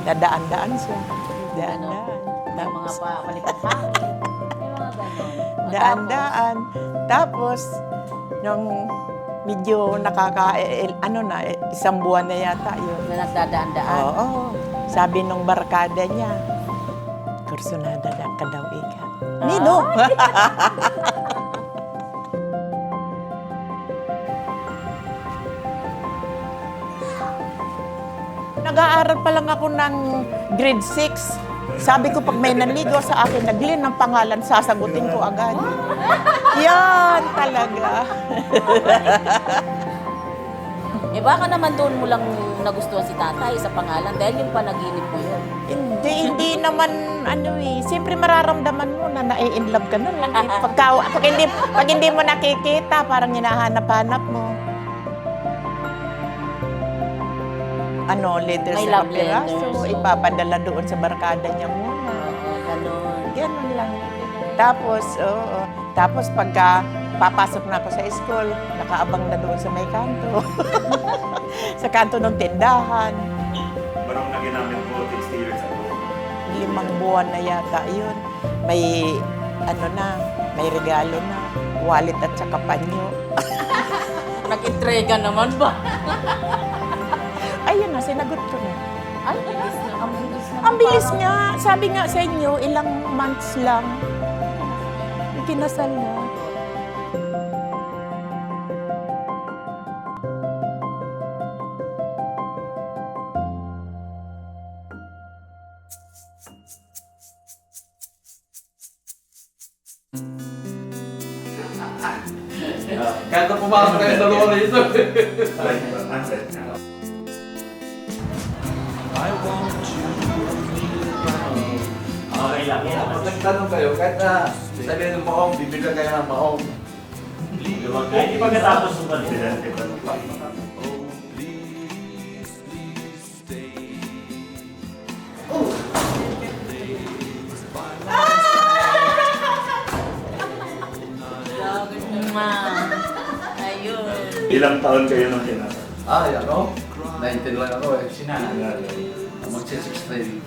Dadaan-daan siya. Ano? Daan-daan. May mga palipad-hangin. May mga ganon. Daan-daan. Tapos, nung medyo ano na, isang buwan na yata yun. Na nagdadaan-daan. Oo. Sabi nung barkada niya, kursunada na ka daw ika. Nino? Nag-aaral pa lang ako ng grade 6. Sabi ko, pag may nanligaw sa akin, naglin ng pangalan, sasagutin ko agad. Yan talaga. Eh baka naman doon mo lang nagustuhan si tatay sa pangalan dahil yung panaginip mo yun. Hindi naman, siyempre mararamdaman mo na nai-inlove ka na lang. Pag hindi mo nakikita, parang hinahanap-hanap mo. Letter May sa love kapiraso, letters, so. ipapadala doon sa barkada niya muna. Oo, ganon. Ganun lang. Tapos pagka papasok na ako sa school, nakaabang na doon sa may kanto. Sa kanto ng tindahan. Barong na ginamit mo, 60 years ago. 5 buwan na yata yun. May, may regalo na. Wallet at saka panyo. Nag-entrega naman ba? Ayun na, sinagot ko na. Ay, bilis na. Ang bilis na. Ang bilis nga. Sabi nga sa inyo, ilang months lang. Kinasal na. Kahit na pumasok kayo sa dalawa rito. Okay lang yan. Pag nagtanong kayo, kahit na sabihin ng maong, bibigyan kayo ng maong. Kahit di pagkatapos ng presidente ko. Ayun. Ilang taon kayo nung kinasal? Yan o. 19 lang ako eh. Magsi-16.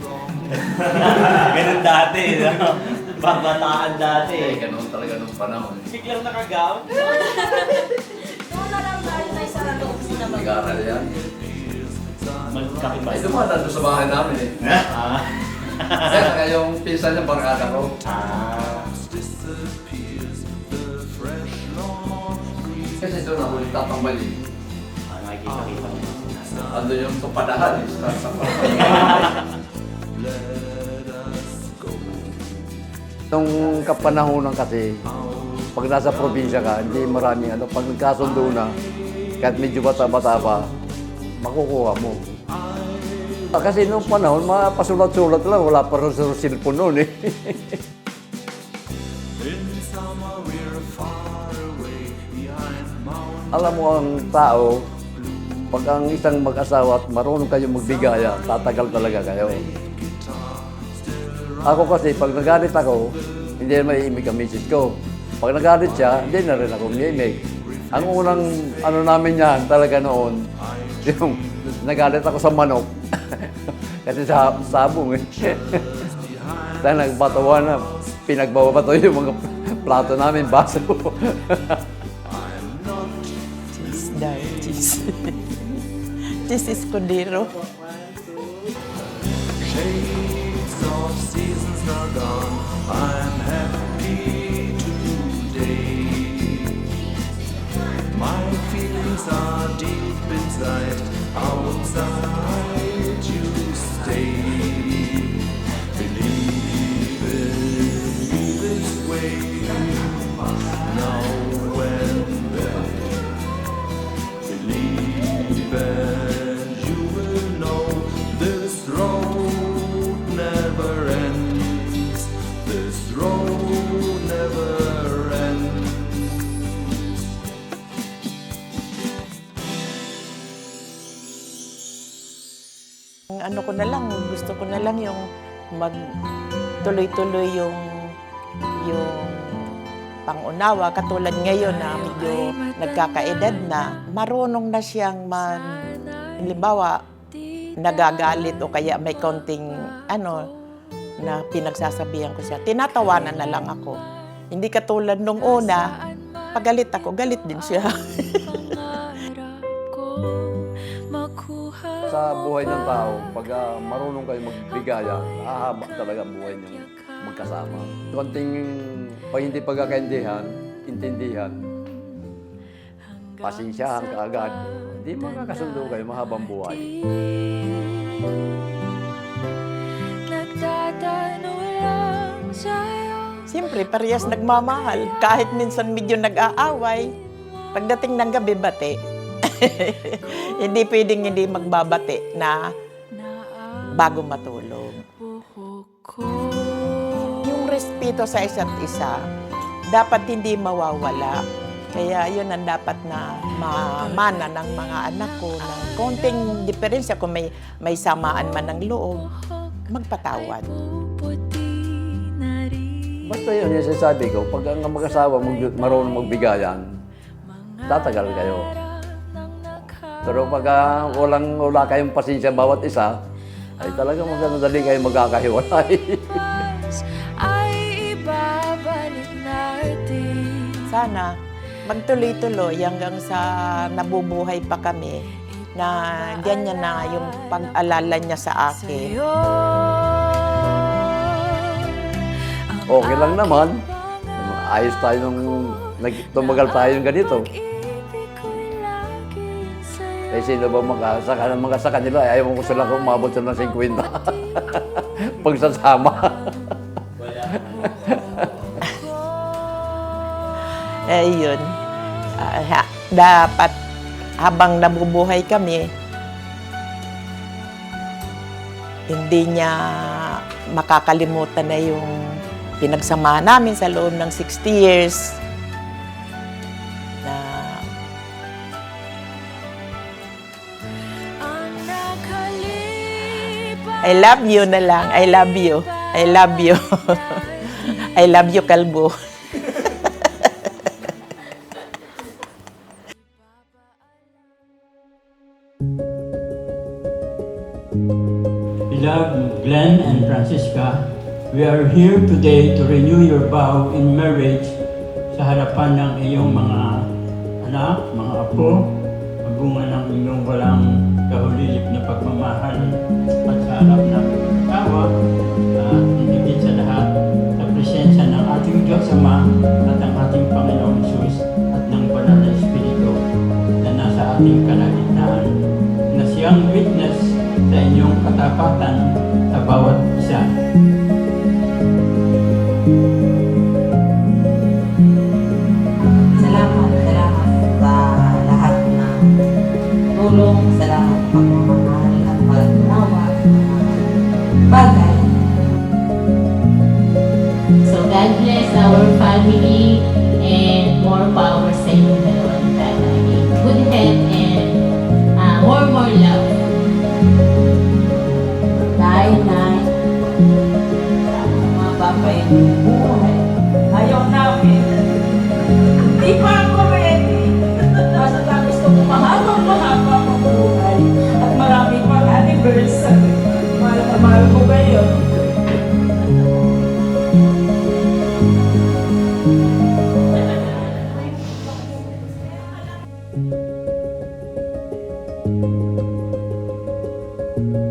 Ganun dati, no? Babataan dati. Ganun talaga nung panahon. Biglang nakagaw. Doon na lang tayo sa loob mo na Nag-aaral yan. Magkakibay. Ay, dumaan nandun sa bahay namin eh. Ah. Kaya yung pinsan niya, barkada ko. Ah. Kasi doon ako tatambali. Nakikita-kita mo. Ando yung tupadahan eh. Nung kapanahonan kasi, pag nasa probinsya ka, hindi maraming ano, pag nagkasundo na, kahit medyo bata-bata pa, makukuha mo. Kasi nung panahon, mapasulat-sulat lang, wala pa rin sa cellphone noon eh. Alam mo ang tao, pag ang isang mag-asawa at marunong kayo magbigaya, tatagal talaga kayo. Ako kasi, pag nagalit ako, hindi na maiimig ang misis ko. Pag nagalit siya, hindi na rin ako maiimig. Ang unang namin yan talaga noon, yung nagalit ako sa manok. Kasi sa sabong eh. Dahil nagbatawa na, pinagbabato yung mga plato namin, baso. Cheese dahil cheese. Cheese Escudero. Shades of seasons are gone. I'm happy today. My feelings are deep inside. Outside you stay. Believe in this way. Now and then. Believe and you will know this road never ends. This road never ends. Ano ko na lang, gusto ko na lang yung tuloy-tuloy yung pangunawa. Katulad ngayon na medyo nagkakaedad na, marunong na siyang halimbawa, nagagalit o kaya may konting na pinagsasabihan ko siya, tinatawanan na lang ako. Hindi katulad nung una, pag galit ako, galit din siya. Sa buhay ng tao, pag marunong kayo magbigayan, hahaba talaga buhay niyo magkasama. Konting pag hindi pagkakaintindihan, pasensyahan ka agad. Hindi makakasundo kayo, mahabang buhay. Nagtatanong lang sa'yo. Siyempre, parehas nagmamahal. Kahit minsan medyo nag-aaway, pagdating ng gabi, bate. Hindi pwedeng hindi magbabate na bago matulog. Yung respeto sa isa't isa, dapat hindi mawawala. Kaya yun ang dapat na mamana ng mga anak ko ng konting diferensya kung may samaan man ng loob, magpatawad. Basta yun, yung sinasabi ko, pag ang mag-asawa marunong magbigayan, tatagal kayo. Pero pag wala kayong pasensya bawat isa, ay talagang magdadali kayo magkakahiwalay. Ay ibabalik natin. Sana magtuloy-tuloy hanggang sa nabubuhay pa kami na ganyan na yung pag-alala niya sa akin. Okay lang naman. Ayos tayo nung tumagal tayo ng ganito. Eh, sino ba mga sa kanila? Ayaw ko sila kung umabot sila ng 50. Pagsasama. Yun. Dapat habang nabubuhay kami, hindi niya makakalimutan na yung pinagsamahan namin sa loob ng 60 years. Na I love you na lang. I love you. I love you. I love you, Kalbo. Beloved Glenn and Francisca, we are here today to renew your vow in marriage sa harapan ng iyong mga anak, mga apo, magbunga ng inyong walang kahulilip na pagmamahal at sa harap ng asawa at higit sa lahat sa presensya ng ating Diyos Ama at ng ating Panginoong Hesus at ng Banal na Espiritu na nasa ating kalagitnaan na siyang witness sa inyong katapatan sa bawat isa. Salamat sa lahat ng tulong, salamat sa pagmamahal at pag-unawa sa mga bagay. So God bless our family and more power sa inyong dalawang tatay. Good health and more love. Dahil na mga papay buhay, ayaw namin. Di pa ako ready. Basta lang gusto ko mahaba ang buhay at maraming mga anniversary. Mahal na mahal ko kayo. Thank you.